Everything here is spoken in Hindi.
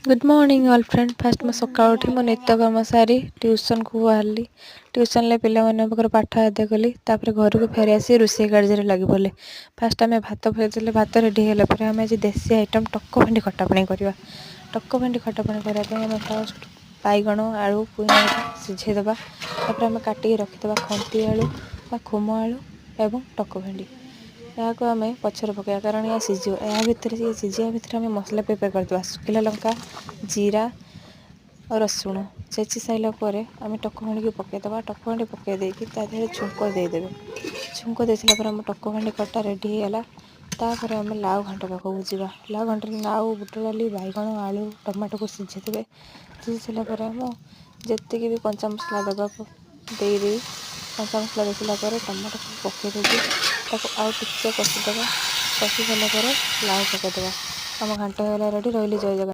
Good morning all friend. Fast मैं सका उठी मो नित्यकर्म सारी ट्यूशन को बाहरी। ट्यूशन ले पाकर पाठ आदय कली घर को फेरी आसी रोषे कार्य लगी पड़े। फास्ट आम भात फेरदेले भात रेडी होगा आम आज देसी आइटम टक भेंडी खटापणी करवा। टक भेंडी खटापणी करने फास्ट बैगण आलू पुई सीझेदबा आम काटिक रखिदबा खंती आलू खुम आलू एवं टक भेंडी यहाँ को आम पचर पकड़ा कारण यह सीझ या भितर ये सीझा भितर आम मसला प्रिपेयर करदे शुखिला लंका जीरा और रसुण छेची सारापर आम टक भेंडी को पकईदबा। टक भेंडी पकई देकी छुंक देदेवे। छुंक दे सारापर आम टक भेंडी कटा रेडी होगा। तापर आम लाउ घाट पाखक जा। लाउ घाट लाउ बुट डाली बैगण आलू टमाटो को सीझेदेवे। सीझी सारापर आम जी भी कंचा मसला देवा दे कंचा मसला दे सारापर टमाटो को पकईदेवी आउ टिके कषिदेवा। कषि सारापर लाउ पकईदेवा। आम घाट होगा रेडी। रही जय जगन्नाथ।